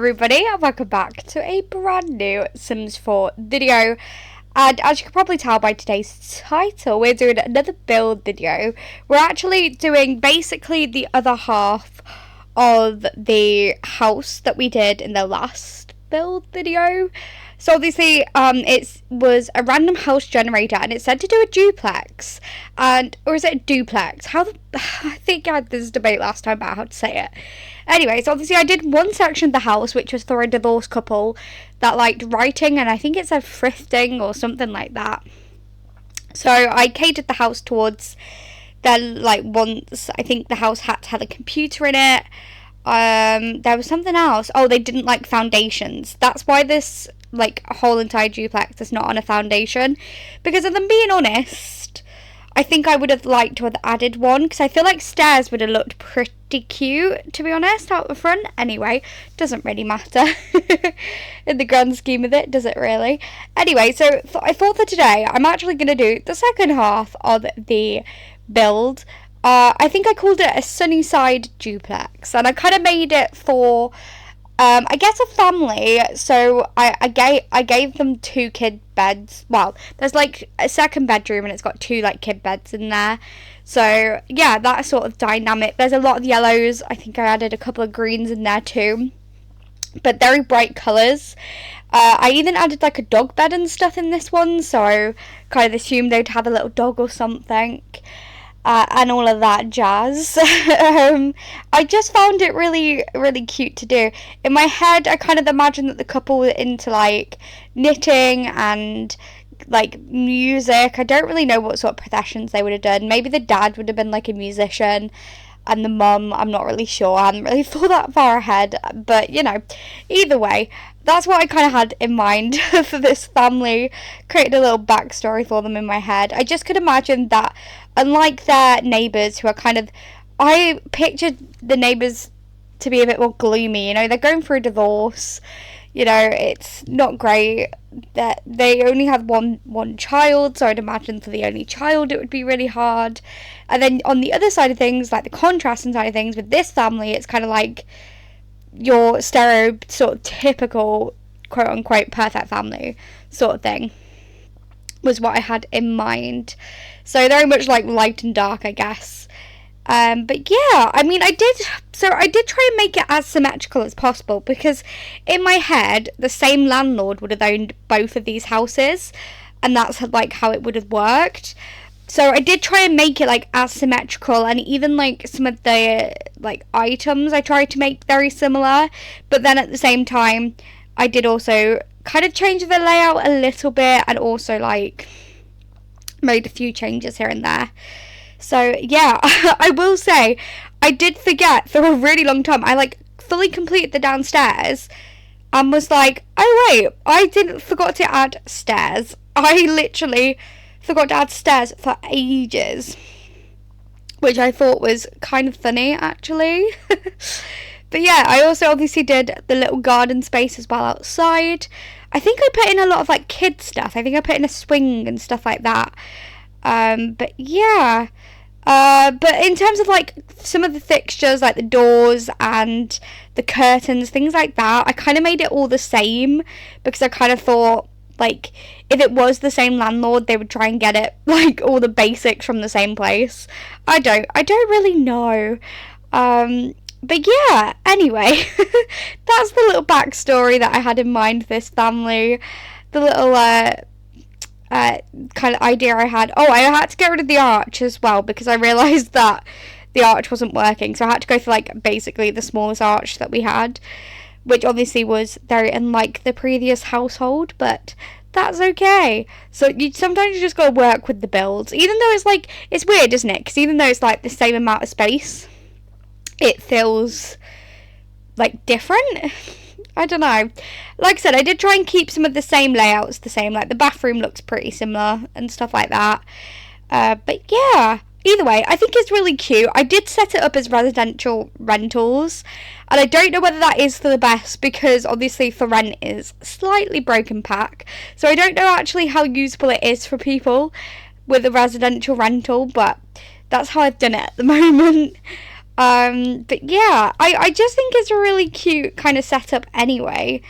everybody, and welcome back to a brand new Sims 4 video. And as you can probably tell by today's title, we're doing another build video. We're actually doing basically the other half of the house that we did in the last build video. So obviously it was a random house generator and it said to do a duplex, or is it a duplex? I think I had this debate last time about how to say it. Anyway, so obviously I did one section of the house which was for a divorced couple that liked writing, and I think it said thrifting or something like that. So I catered the house towards then, like, once I think the house had to have a computer in it. There was something else. Oh, they didn't like foundations. That's why this whole entire duplex is not on a foundation, because if I'm being honest, I think I would have liked to have added one, because I feel like stairs would have looked pretty cute, to be honest, out the front. Anyway, doesn't really matter in the grand scheme of it, does it really? Anyway, so I thought for today I'm actually going to do the second half of the build. I think I called it a Sunnyside duplex, and I kind of made it for I guess a family. So I gave them 2 kid beds. Well, there's like a second bedroom and it's got 2 like kid beds in there. So yeah, that sort of dynamic. There's a lot of yellows. I think I added a couple of greens in there too, but very bright colours. I even added like a dog bed and stuff in this one, so kind of assumed they'd have a little dog or something. And all of that jazz. I just found it really, really cute to do. In my head, I kind of imagined that the couple were into like knitting and like music. I don't really know what sort of professions they would have done. Maybe the dad would have been like a musician, and the mum, I'm not really sure. I hadn't really thought that far ahead. But you know, either way, that's what I kind of had in mind for this family. Created a little backstory for them in my head. I just could imagine that, unlike their neighbours, who are kind of, I pictured the neighbours to be a bit more gloomy. You know, they're going through a divorce. You know, it's not great. That they only had one child, so I'd imagine for the only child it would be really hard. And then on the other side of things, like the contrasting side of things, with this family, it's kind of like your stereo sort of typical quote unquote perfect family sort of thing was what I had in mind. So very much like light and dark, I guess. But yeah, I mean, I did try and make it as symmetrical as possible, because in my head the same landlord would have owned both of these houses, and that's like how it would have worked. So I did try and make it like as symmetrical, and even like some of the like items I tried to make very similar, but then at the same time I did also kind of change the layout a little bit, and also like made a few changes here and there. So yeah, I will say I did forget for a really long time. I like fully completed the downstairs and was like, oh wait, I forgot to add stairs. I literally forgot to add stairs for ages, which I thought was kind of funny actually. But yeah, I also obviously did the little garden space as well outside. I think I put in a lot of like kid stuff. I think I put in a swing and stuff like that. But yeah, but in terms of like some of the fixtures, like the doors and the curtains, things like that, I kind of made it all the same, because I kind of thought, like, if it was the same landlord, they would try and get it, like, all the basics from the same place. I don't really know. But yeah, anyway, that's the little backstory that I had in mind for this family. The little, kind of idea I had. Oh, I had to get rid of the arch as well, because I realised that the arch wasn't working. So I had to go for, like, basically the smallest arch that we had, which obviously was very unlike the previous household, but that's okay. So sometimes you just gotta work with the builds, even though it's like, it's weird, isn't it? Because even though it's like the same amount of space, it feels like different. I don't know. Like I said, I did try and keep some of the same layouts the same. Like the bathroom looks pretty similar and stuff like that. But yeah, either way, I think it's really cute. I did set it up as residential rentals, and I don't know whether that is for the best, because obviously for rent is slightly broken pack. So I don't know actually how useful it is for people with a residential rental, but that's how I've done it at the moment. But yeah, I just think it's a really cute kind of setup anyway,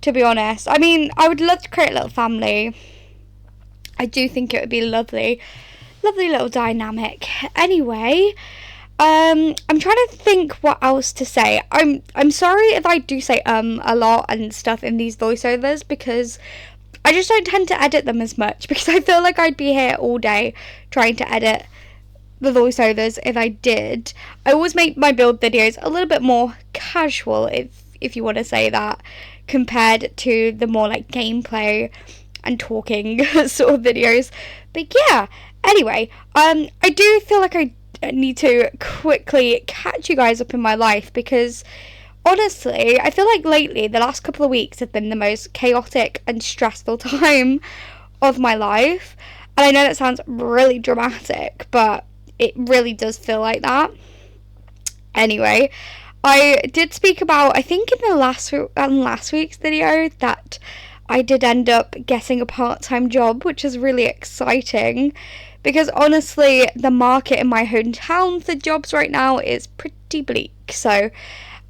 to be honest. I mean, I would love to create a little family. I do think it would be lovely. Lovely little dynamic. Anyway, I'm trying to think what else to say. I'm sorry if I do say a lot and stuff in these voiceovers, because I just don't tend to edit them as much, because I feel like I'd be here all day trying to edit the voiceovers if I did. I always make my build videos a little bit more casual, if you want to say that, compared to the more like gameplay and talking sort of videos. But yeah, anyway, I do feel like I need to quickly catch you guys up in my life, because honestly, I feel like lately, the last couple of weeks have been the most chaotic and stressful time of my life. And I know that sounds really dramatic, but it really does feel like that. Anyway, I did speak about, I think in the last week's video, that I did end up getting a part-time job, which is really exciting, because honestly, the market in my hometown for jobs right now is pretty bleak. So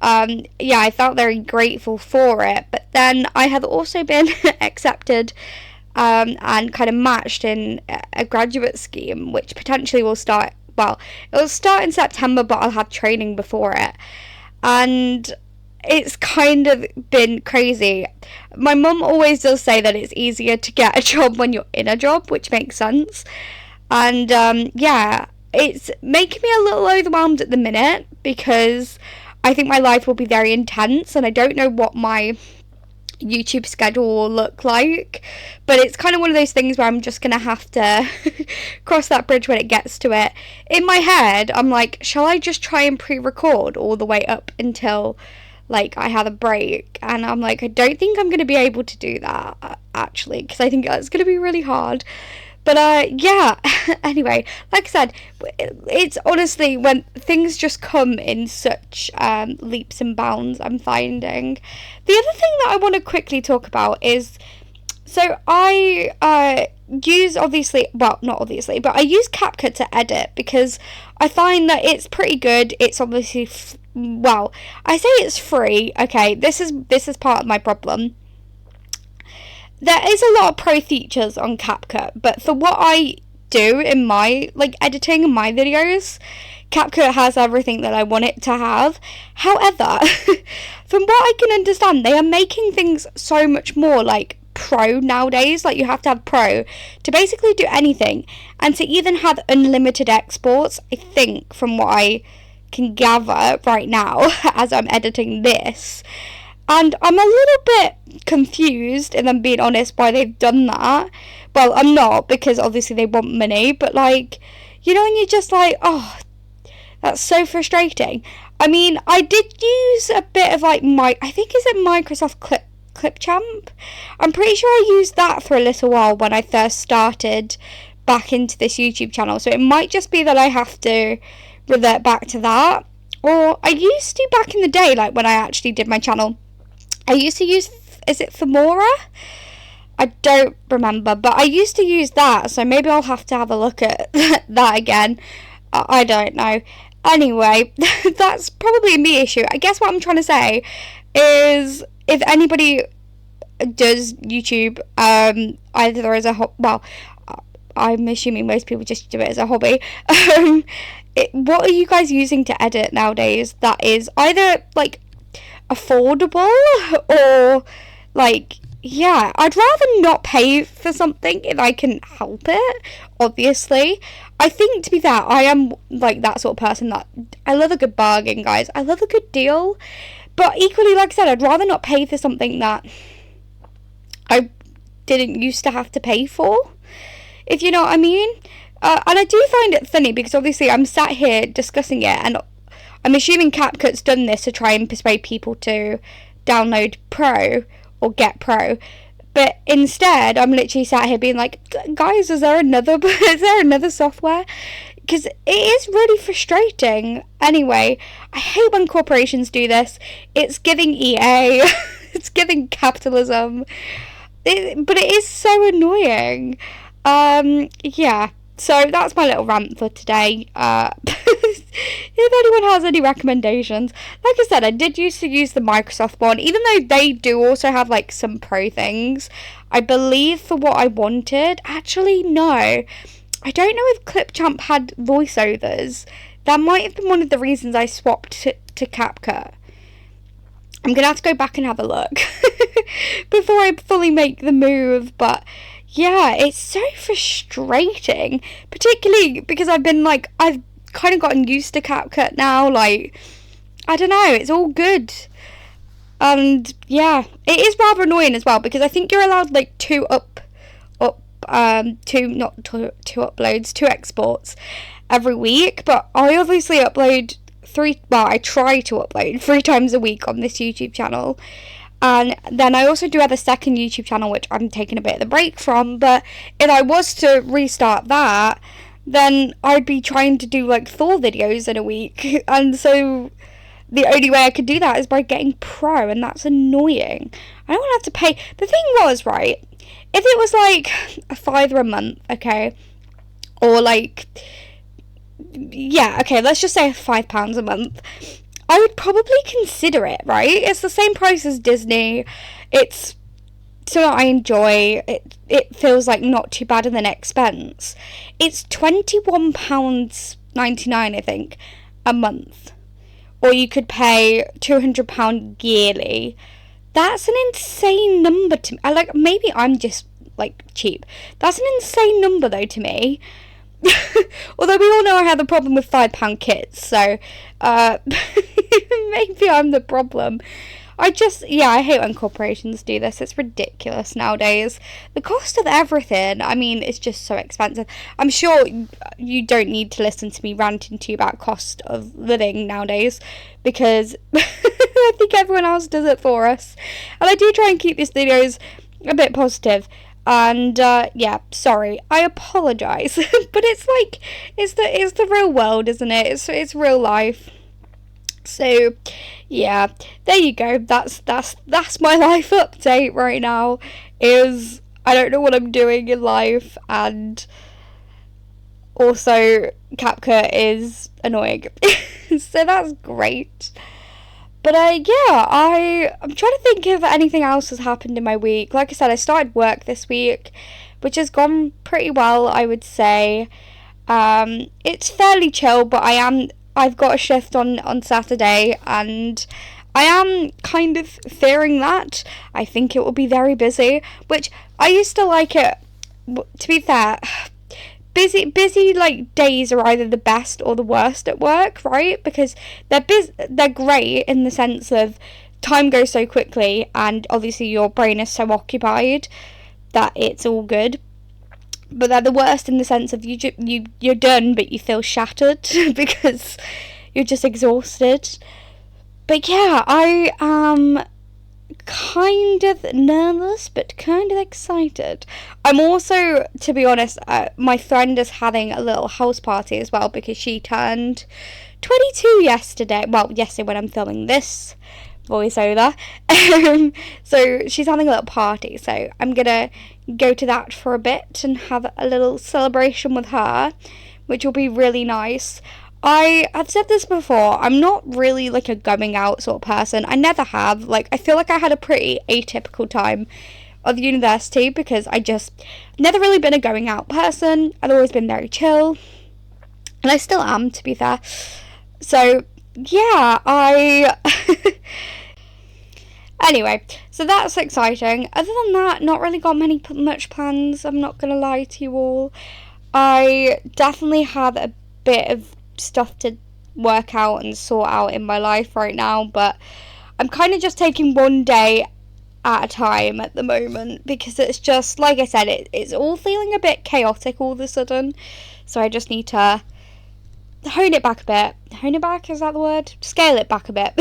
yeah, I felt very grateful for it. But then I have also been accepted and kind of matched in a graduate scheme, which potentially will start, well, it'll start in September, but I'll have training before it. And it's kind of been crazy. My mum always does say that it's easier to get a job when you're in a job, which makes sense. And yeah, it's making me a little overwhelmed at the minute, because I think my life will be very intense, and I don't know what my YouTube schedule will look like, but it's kind of one of those things where I'm just gonna have to cross that bridge when it gets to it. In my head, I'm like, shall I just try and pre-record all the way up until like I had a break? And I'm like, I don't think I'm gonna be able to do that, actually, because I think that's gonna be really hard. But yeah, anyway, like I said, it's honestly when things just come in such leaps and bounds, I'm finding. The other thing that I want to quickly talk about is, so I use obviously, well, not obviously, but I use CapCut to edit, because I find that it's pretty good. It's obviously, well, I say it's free. Okay, this is part of my problem. There is a lot of pro features on CapCut, but for what I do in my like editing in my videos, CapCut has everything that I want it to have. However, from what I can understand, they are making things so much more like pro nowadays. Like, you have to have pro to basically do anything, and to even have unlimited exports, I think, from what I can gather right now as I'm editing this. And I'm a little bit confused, if I'm being honest, why they've done that. Well, I'm not, because obviously they want money, but like, you know, and you're just like, oh, that's so frustrating. I mean, I did use a bit of like I think is it Microsoft Clipchamp? I'm pretty sure I used that for a little while when I first started back into this YouTube channel. So it might just be that I have to revert back to that. Or I used to back in the day, like when I actually did my channel, I used to use, is it Filmora? I don't remember, but I used to use that, so maybe I'll have to have a look at that again. I don't know. Anyway, that's probably a me issue. I guess what I'm trying to say is, if anybody does YouTube, either as a well, I'm assuming most people just do it as a hobby. What are you guys using to edit nowadays that is either like affordable, or like, yeah, I'd rather not pay for something if I can help it, obviously. I think, to be fair, I am like that sort of person that I love a good bargain, guys. I love a good deal, but equally, like I said, I'd rather not pay for something that I didn't used to have to pay for, if you know what I mean. And I do find it funny, because obviously I'm sat here discussing it, and I'm assuming CapCut's done this to try and persuade people to download Pro or get Pro, but instead I'm literally sat here being like, guys, is there another software? Because it is really frustrating. Anyway, I hate when corporations do this. It's giving EA, it's giving capitalism, but it is so annoying. Yeah. So that's my little rant for today. if anyone has any recommendations. Like I said, I did used to use the Microsoft one, even though they do also have like some pro things. I believe for what I wanted, actually no, I don't know if Clipchamp had voiceovers. That might have been one of the reasons I swapped to CapCut. I'm gonna have to go back and have a look before I fully make the move, but yeah, it's so frustrating, particularly because I've kind of gotten used to CapCut now. Like, I don't know, it's all good. And yeah, it is rather annoying as well, because I think you're allowed like two exports every week, but I obviously upload I try to upload 3 times a week on this YouTube channel. And then I also do have a second YouTube channel, which I'm taking a bit of a break from, but if I was to restart that, then I'd be trying to do like 4 videos in a week, and so the only way I could do that is by getting Pro, and that's annoying. I don't want to have to pay. The thing was, right, if it was like a £5 a month, okay, or like, yeah, okay, let's just say £5 a month, I would probably consider it, right? It's the same price as Disney. It's so I enjoy it. It feels like not too bad of an expense. It's £21.99, I think, a month, or you could pay £200 yearly. That's an insane number to me. Maybe I'm just like cheap. That's an insane number though to me. Although we all know I have a problem with £5 kits, so maybe I'm the problem. I hate when corporations do this. It's ridiculous nowadays. The cost of everything, I mean, it's just so expensive. I'm sure you don't need to listen to me ranting to you about cost of living nowadays, because I think everyone else does it for us. And I do try and keep these videos a bit positive. And yeah, sorry, I apologise, but it's like it's the real world, isn't it? It's real life. So yeah, there you go. That's my life update right now. Is I don't know what I'm doing in life, and also CapCut is annoying. So that's great. But yeah, I'm trying to think if anything else has happened in my week. Like I said, I started work this week, which has gone pretty well, I would say. It's fairly chill, but I've got a shift on Saturday, and I am kind of fearing that. I think it will be very busy, which I used to like it. To be fair, busy like days are either the best or the worst at work, right? Because they're great in the sense of time goes so quickly, and obviously your brain is so occupied that it's all good. But they're the worst in the sense of you're done, but you feel shattered because you're just exhausted. But yeah, I am kind of nervous but kind of excited. I'm also, to be honest, my friend is having a little house party as well, because she turned 22 yesterday. Well, yesterday when I'm filming this voiceover. So she's having a little party, so I'm gonna go to that for a bit and have a little celebration with her, which will be really nice. I've said this before, I'm not really like a going out sort of person. I never have. Like, I feel like I had a pretty atypical time of university, because I just never really been a going out person. I've always been very chill, and I still am, to be fair. So yeah, anyway, so that's exciting. Other than that, not really got much plans, I'm not gonna lie to you all. I definitely have a bit of stuff to work out and sort out in my life right now, but I'm kind of just taking one day at a time at the moment, because it's just, like I said, it's all feeling a bit chaotic all of a sudden, so I just need to hone it back a bit. Hone it back, is that the word? Scale it back a bit.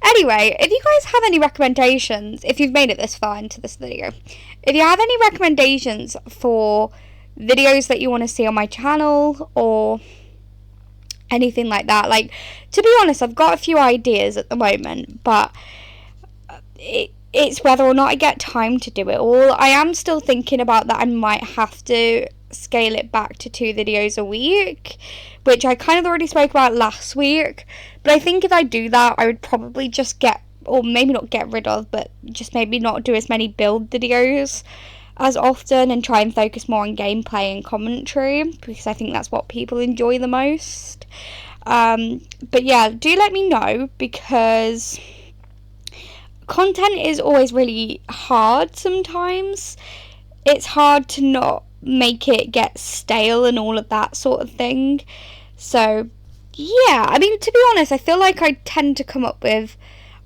Anyway, if you guys have any recommendations, if you've made it this far into this video, if you have any recommendations for videos that you want to see on my channel, or anything like that, like, to be honest, I've got a few ideas at the moment, but it's whether or not I get time to do it all. I am still thinking about that. I might have to scale it back to 2 videos a week, which I kind of already spoke about last week. But I think if I do that, I would probably just or maybe not get rid of, but just maybe not do as many build videos as often and try and focus more on gameplay and commentary, because I think that's what people enjoy the most. But yeah, do let me know, because content is always really hard sometimes. It's hard to not make it get stale and all of that sort of thing. So yeah, I mean, to be honest, I feel like I tend to come up with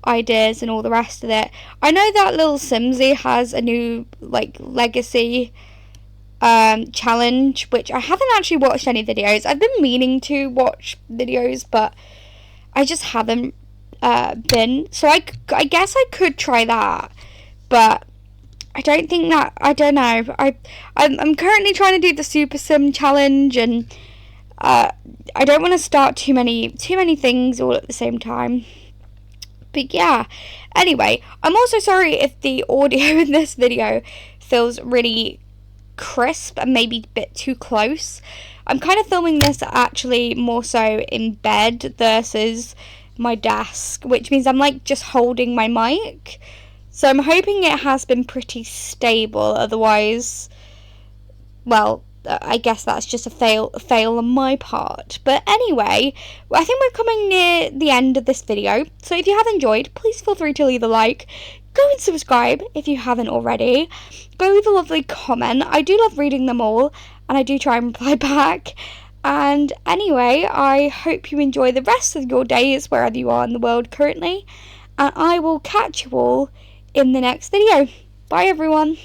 ideas and all the rest of it. I know that little Simsy has a new legacy challenge, which I haven't actually watched any videos. I've been meaning to watch videos, but I just haven't been. So I guess I could try that, but I don't think that, I don't know. I'm currently trying to do the Super Sim challenge, and I don't want to start too many things all at the same time. But yeah, anyway, I'm also sorry if the audio in this video feels really crisp and maybe a bit too close. I'm kind of filming this actually more so in bed versus my desk, which means I'm just holding my mic. So I'm hoping it has been pretty stable. Otherwise, well, I guess that's just a fail on my part. But anyway, I think we're coming near the end of this video. So if you have enjoyed, please feel free to leave a like. Go and subscribe if you haven't already. Go leave a lovely comment. I do love reading them all, and I do try and reply back. And anyway, I hope you enjoy the rest of your days wherever you are in the world currently. And I will catch you all in the next video. Bye everyone.